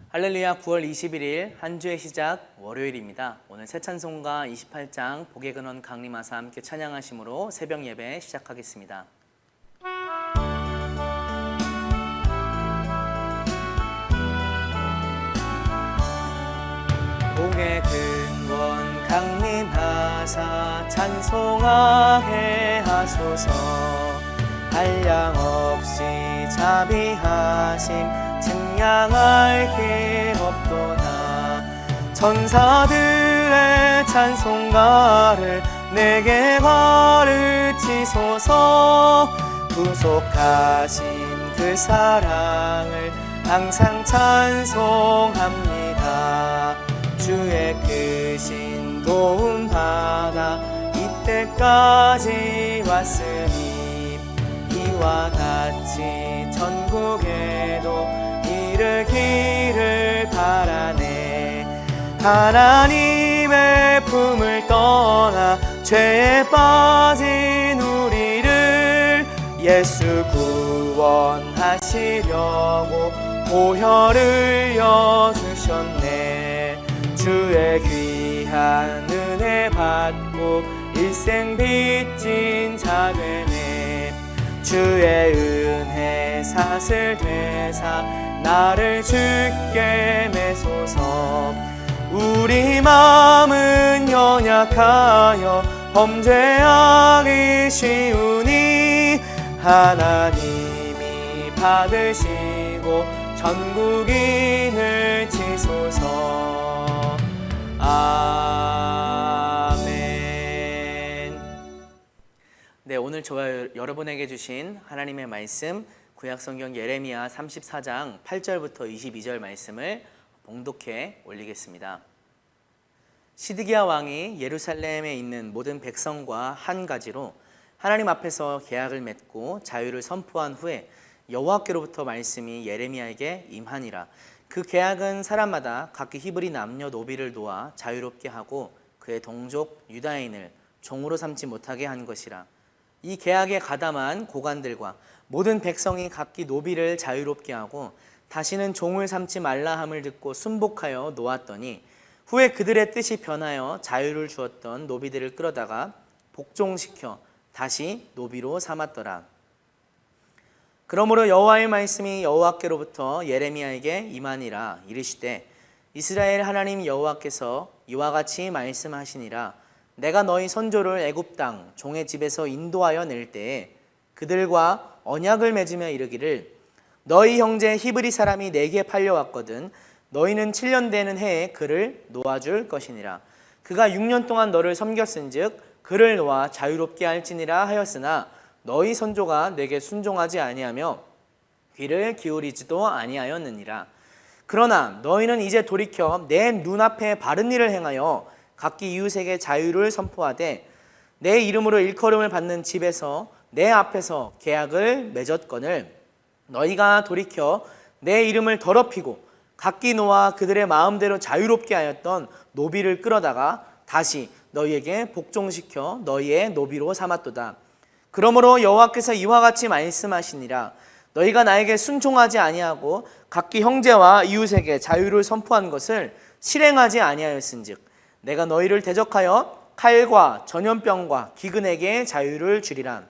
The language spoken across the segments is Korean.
할렐루야. 9월 21일 한 주의 시작 월요일입니다. 오늘 새 찬송가 28장 복의 근원 강림하사 함께 찬양하심으로 새벽 예배 시작하겠습니다. 복의 근원 강림하사 찬송하게 하소서. 한량없이 자비하심 증량할 길 없도다. 천사들의 찬송가를 내게 가르치소서. 구속하신 그 사랑을 항상 찬송합니다. 주의 크신 도움 받아 이때까지 왔으니 이와 같이 천국에도 이르기를 바라네. 하나님의 품을 떠나 죄에 빠진 우리를 예수 구원하시려고 보혈을 여주셨네. 주의 귀한 은혜 받고 일생 빚진 자 되네. 주의 은혜 사슬 되사 나를 주께 매소서. 우리 마음은 연약하여 범죄하기 쉬우니 하나님이 받으시고 전국인을 치소서. 아멘. 네, 오늘 저와 여러분에게 주신 하나님의 말씀 구약성경 예레미야 34장 8절부터 22절 말씀을 봉독해 올리겠습니다. 시드기야 왕이 예루살렘에 있는 모든 백성과 한 가지로 하나님 앞에서 계약을 맺고 자유를 선포한 후에 여호와께로부터 말씀이 예레미야에게 임하니라. 그 계약은 사람마다 각기 히브리 남녀 노비를 놓아 자유롭게 하고 그의 동족 유다인을 종으로 삼지 못하게 한 것이라. 이 계약에 가담한 고관들과 모든 백성이 각기 노비를 자유롭게 하고 다시는 종을 삼지 말라 함을 듣고 순복하여 놓았더니 후에 그들의 뜻이 변하여 자유를 주었던 노비들을 끌어다가 복종시켜 다시 노비로 삼았더라. 그러므로 여호와의 말씀이 여호와께로부터 예레미야에게 임하니라. 이르시되 이스라엘 하나님 여호와께서 이와 같이 말씀하시니라. 내가 너희 선조를 애굽 땅 종의 집에서 인도하여 낼 때에 그들과 언약을 맺으며 이르기를 너희 형제 히브리 사람이 내게 팔려왔거든 너희는 7년 되는 해에 그를 놓아줄 것이니라. 그가 6년 동안 너를 섬겼은즉 그를 놓아 자유롭게 할지니라 하였으나 너희 선조가 내게 순종하지 아니하며 귀를 기울이지도 아니하였느니라. 그러나 너희는 이제 돌이켜 내 눈앞에 바른 일을 행하여 각기 이웃에게 자유를 선포하되 내 이름으로 일컬음을 받는 집에서 내 앞에서 계약을 맺었거늘 너희가 돌이켜 내 이름을 더럽히고 각기 놓아 그들의 마음대로 자유롭게 하였던 노비를 끌어다가 다시 너희에게 복종시켜 너희의 노비로 삼았도다. 그러므로 여호와께서 이와 같이 말씀하시니라. 너희가 나에게 순종하지 아니하고 각기 형제와 이웃에게 자유를 선포한 것을 실행하지 아니하였은즉 내가 너희를 대적하여 칼과 전염병과 기근에게 자유를 주리라.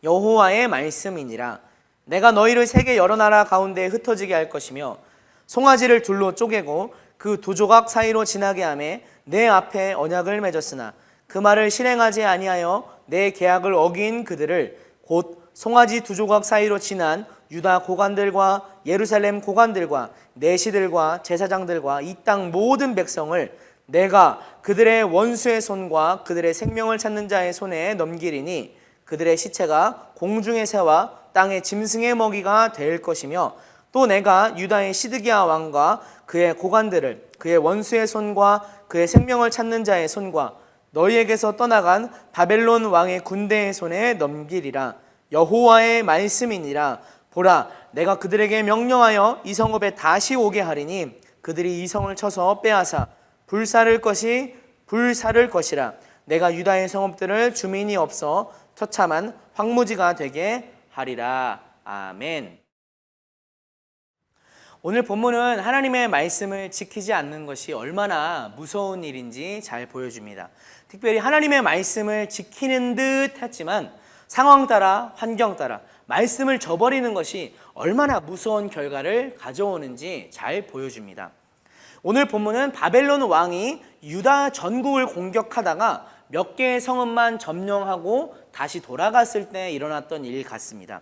여호와의 말씀이니라. 내가 너희를 세계 여러 나라 가운데에 흩어지게 할 것이며 송아지를 둘로 쪼개고 그 두 조각 사이로 지나게 하며 내 앞에 언약을 맺었으나 그 말을 실행하지 아니하여 내 계약을 어긴 그들을 곧 송아지 두 조각 사이로 지난 유다 고관들과 예루살렘 고관들과 내시들과 제사장들과 이 땅 모든 백성을 내가 그들의 원수의 손과 그들의 생명을 찾는 자의 손에 넘기리니 그들의 시체가 공중의 새와 땅의 짐승의 먹이가 될 것이며 또 내가 유다의 시드기야 왕과 그의 고관들을 그의 원수의 손과 그의 생명을 찾는 자의 손과 너희에게서 떠나간 바벨론 왕의 군대의 손에 넘기리라. 여호와의 말씀이니라. 보라, 내가 그들에게 명령하여 이 성읍에 다시 오게 하리니 그들이 이 성을 쳐서 빼앗아 불사를 것이라. 내가 유다의 성읍들을 주민이 없어 처참한 황무지가 되게 하리라. 아멘. 오늘 본문은 하나님의 말씀을 지키지 않는 것이 얼마나 무서운 일인지 잘 보여줍니다. 특별히 하나님의 말씀을 지키는 듯 했지만 상황 따라 환경 따라 말씀을 저버리는 것이 얼마나 무서운 결과를 가져오는지 잘 보여줍니다. 오늘 본문은 바벨론 왕이 유다 전국을 공격하다가 몇 개의 성읍만 점령하고 다시 돌아갔을 때 일어났던 일 같습니다.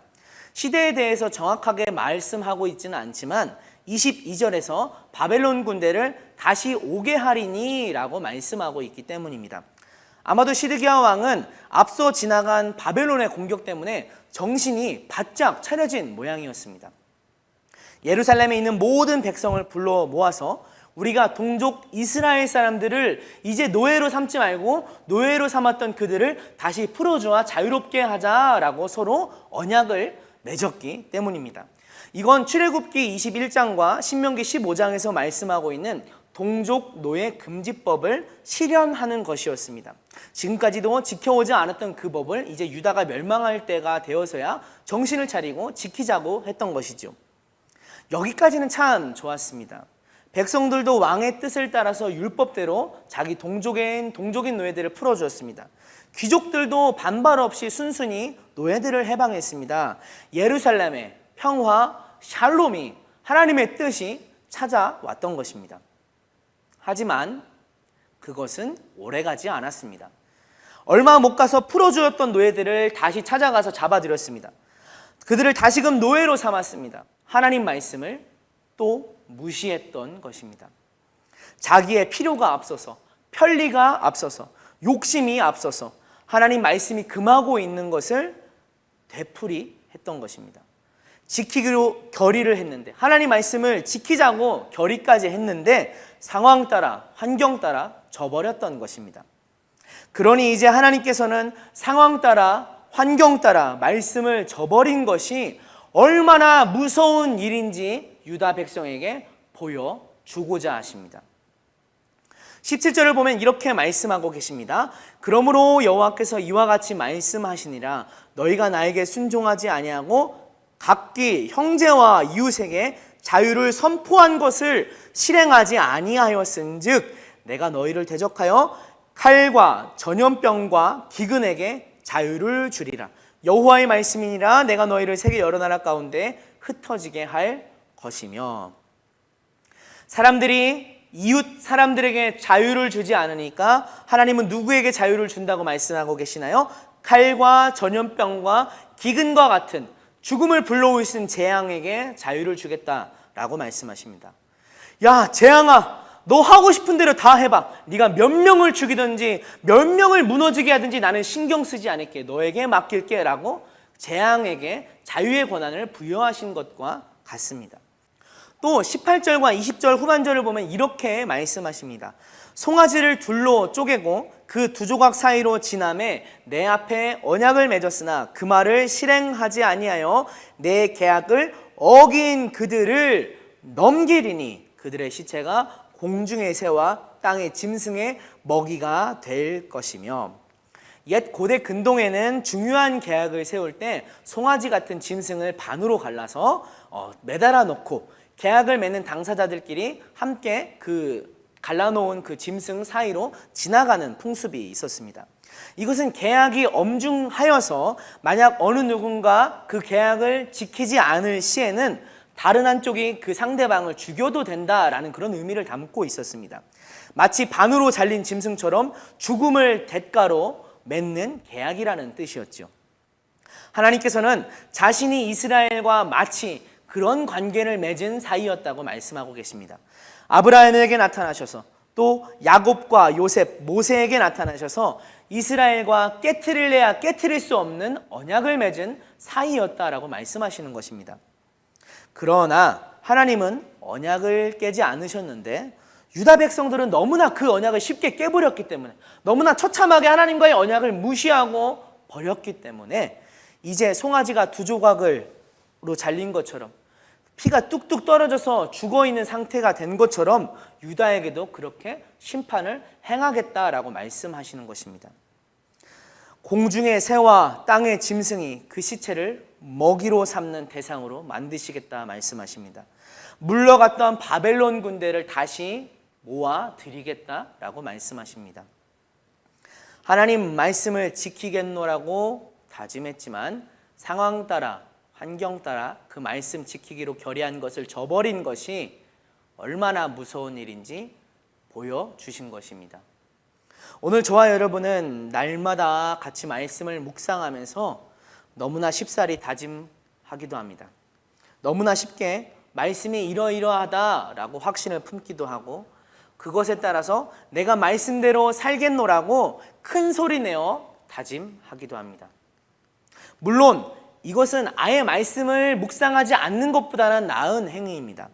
시대에 대해서 정확하게 말씀하고 있지는 않지만 22절에서 바벨론 군대를 다시 오게 하리니 라고 말씀하고 있기 때문입니다. 아마도 시드기야 왕은 앞서 지나간 바벨론의 공격 때문에 정신이 바짝 차려진 모양이었습니다. 예루살렘에 있는 모든 백성을 불러 모아서 우리가 동족 이스라엘 사람들을 이제 노예로 삼지 말고 노예로 삼았던 그들을 다시 풀어주어 자유롭게 하자라고 서로 언약을 맺었기 때문입니다. 이건 출애굽기 21장과 신명기 15장에서 말씀하고 있는 동족 노예 금지법을 실현하는 것이었습니다. 지금까지도 지켜오지 않았던 그 법을 이제 유다가 멸망할 때가 되어서야 정신을 차리고 지키자고 했던 것이죠. 여기까지는 참 좋았습니다. 백성들도 왕의 뜻을 따라서 율법대로 자기 동족인 노예들을 풀어주었습니다. 귀족들도 반발 없이 순순히 노예들을 해방했습니다. 예루살렘의 평화, 샬롬이 하나님의 뜻이 찾아왔던 것입니다. 하지만 그것은 오래가지 않았습니다. 얼마 못 가서 풀어주었던 노예들을 다시 찾아가서 잡아들였습니다. 그들을 다시금 노예로 삼았습니다. 하나님 말씀을 또 무시했던 것입니다. 자기의 필요가 앞서서, 편리가 앞서서, 욕심이 앞서서 하나님 말씀이 금하고 있는 것을 되풀이했던 것입니다. 지키기로 결의를 했는데, 하나님 말씀을 지키자고 결의까지 했는데 상황 따라 환경 따라 저버렸던 것입니다. 그러니 이제 하나님께서는 상황 따라 환경 따라 말씀을 저버린 것이 얼마나 무서운 일인지 유다 백성에게 보여주고자 하십니다. 17절을 보면 이렇게 말씀하고 계십니다. 그러므로 여호와께서 이와 같이 말씀하시니라. 너희가 나에게 순종하지 아니하고 각기 형제와 이웃에게 자유를 선포한 것을 실행하지 아니하였은즉 내가 너희를 대적하여 칼과 전염병과 기근에게 자유를 주리라. 여호와의 말씀이니라. 내가 너희를 세계 여러 나라 가운데 흩어지게 할 것이며. 사람들이 이웃 사람들에게 자유를 주지 않으니까 하나님은 누구에게 자유를 준다고 말씀하고 계시나요? 칼과 전염병과 기근과 같은 죽음을 불러올 수 있는 재앙에게 자유를 주겠다라고 말씀하십니다. 야, 재앙아, 너 하고 싶은 대로 다 해봐. 네가 몇 명을 죽이든지 몇 명을 무너지게 하든지 나는 신경 쓰지 않을게. 너에게 맡길게 라고 재앙에게 자유의 권한을 부여하신 것과 같습니다. 또 18절과 20절 후반절을 보면 이렇게 말씀하십니다. 송아지를 둘로 쪼개고 그 두 조각 사이로 지나매 내 앞에 언약을 맺었으나 그 말을 실행하지 아니하여 내 계약을 어긴 그들을 넘기리니 그들의 시체가 공중의 새와 땅의 짐승의 먹이가 될 것이며. 옛 고대 근동에는 중요한 계약을 세울 때 송아지 같은 짐승을 반으로 갈라서 매달아 놓고 계약을 맺는 당사자들끼리 함께 그 갈라놓은 그 짐승 사이로 지나가는 풍습이 있었습니다. 이것은 계약이 엄중하여서 만약 어느 누군가 그 계약을 지키지 않을 시에는 다른 한쪽이 그 상대방을 죽여도 된다라는 그런 의미를 담고 있었습니다. 마치 반으로 잘린 짐승처럼 죽음을 대가로 맺는 계약이라는 뜻이었죠. 하나님께서는 자신이 이스라엘과 마치 그런 관계를 맺은 사이였다고 말씀하고 계십니다. 아브라함에게 나타나셔서 또 야곱과 요셉, 모세에게 나타나셔서 이스라엘과 깨트릴래야 깨트릴 수 없는 언약을 맺은 사이였다라고 말씀하시는 것입니다. 그러나 하나님은 언약을 깨지 않으셨는데 유다 백성들은 너무나 그 언약을 쉽게 깨버렸기 때문에, 너무나 처참하게 하나님과의 언약을 무시하고 버렸기 때문에 이제 송아지가 두 조각으로 잘린 것처럼 피가 뚝뚝 떨어져서 죽어있는 상태가 된 것처럼 유다에게도 그렇게 심판을 행하겠다라고 말씀하시는 것입니다. 공중의 새와 땅의 짐승이 그 시체를 먹이로 삼는 대상으로 만드시겠다 말씀하십니다. 물러갔던 바벨론 군대를 다시 모아 드리겠다라고 말씀하십니다. 하나님 말씀을 지키겠노라고 다짐했지만 상황 따라 환경 따라 그 말씀 지키기로 결의한 것을 저버린 것이 얼마나 무서운 일인지 보여주신 것입니다. 오늘 저와 여러분은 날마다 같이 말씀을 묵상하면서 너무나 쉽사리 다짐하기도 합니다. 너무나 쉽게 말씀이 이러이러하다라고 확신을 품기도 하고 그것에 따라서 내가 말씀대로 살겠노라고 큰 소리 내어 다짐하기도 합니다. 물론 이것은 아예 말씀을 묵상하지 않는 것보다는 나은 행위입니다.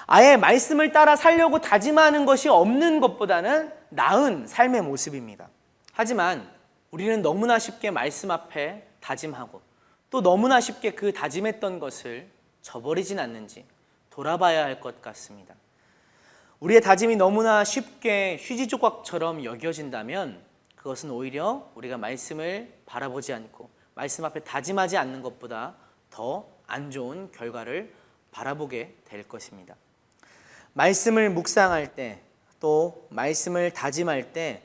아예 말씀을 따라 살려고 다짐하는 것이 없는 것보다는 나은 삶의 모습입니다. 하지만 우리는 너무나 쉽게 말씀 앞에 다짐하고 또 너무나 쉽게 그 다짐했던 것을 저버리진 않는지 돌아봐야 할 것 같습니다. 우리의 다짐이 너무나 쉽게 휴지 조각처럼 여겨진다면 그것은 오히려 우리가 말씀을 바라보지 않고 말씀 앞에 다짐하지 않는 것보다 더 안 좋은 결과를 바라보게 될 것입니다. 말씀을 묵상할 때 또 말씀을 다짐할 때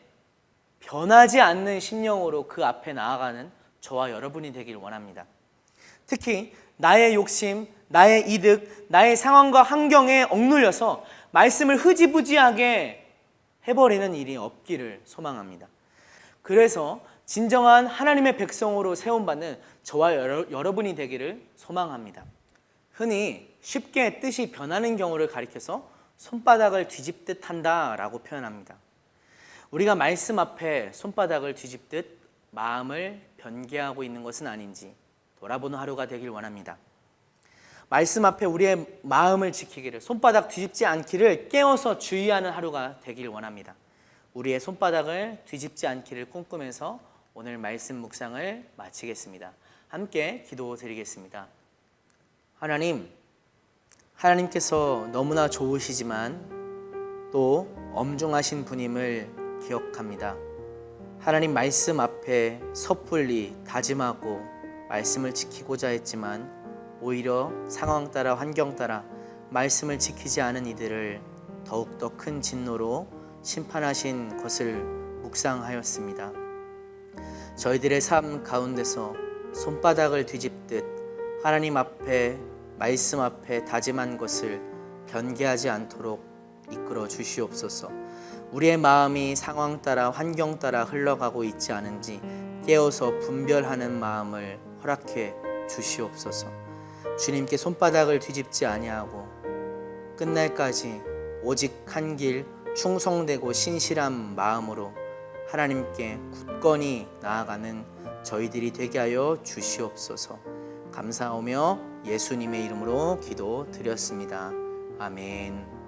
변하지 않는 심령으로 그 앞에 나아가는 저와 여러분이 되길 원합니다. 특히 나의 욕심, 나의 이득, 나의 상황과 환경에 억눌려서 말씀을 흐지부지하게 해버리는 일이 없기를 소망합니다. 그래서 진정한 하나님의 백성으로 세움받는 저와 여러분이 되기를 소망합니다. 흔히 쉽게 뜻이 변하는 경우를 가리켜서 손바닥을 뒤집듯 한다라고 표현합니다. 우리가 말씀 앞에 손바닥을 뒤집듯 마음을 변개하고 있는 것은 아닌지 돌아보는 하루가 되길 원합니다. 말씀 앞에 우리의 마음을 지키기를, 손바닥 뒤집지 않기를 깨어서 주의하는 하루가 되길 원합니다. 우리의 손바닥을 뒤집지 않기를 꿈꾸면서 오늘 말씀 묵상을 마치겠습니다. 함께 기도드리겠습니다. 하나님께서 너무나 좋으시지만 또 엄중하신 분임을 기억합니다. 하나님 말씀 앞에 섣불리 다짐하고 말씀을 지키고자 했지만 오히려 상황 따라 환경 따라 말씀을 지키지 않은 이들을 더욱더 큰 진노로 심판하신 것을 묵상하였습니다. 저희들의 삶 가운데서 손바닥을 뒤집듯 하나님 앞에 말씀 앞에 다짐한 것을 변개하지 않도록 이끌어 주시옵소서. 우리의 마음이 상황 따라 환경 따라 흘러가고 있지 않은지 깨어서 분별하는 마음을 허락해 주시옵소서. 주님께 손바닥을 뒤집지 아니하고 끝날까지 오직 한 길 충성되고 신실한 마음으로 하나님께 굳건히 나아가는 저희들이 되게 하여 주시옵소서. 감사하며 예수님의 이름으로 기도드렸습니다. 아멘.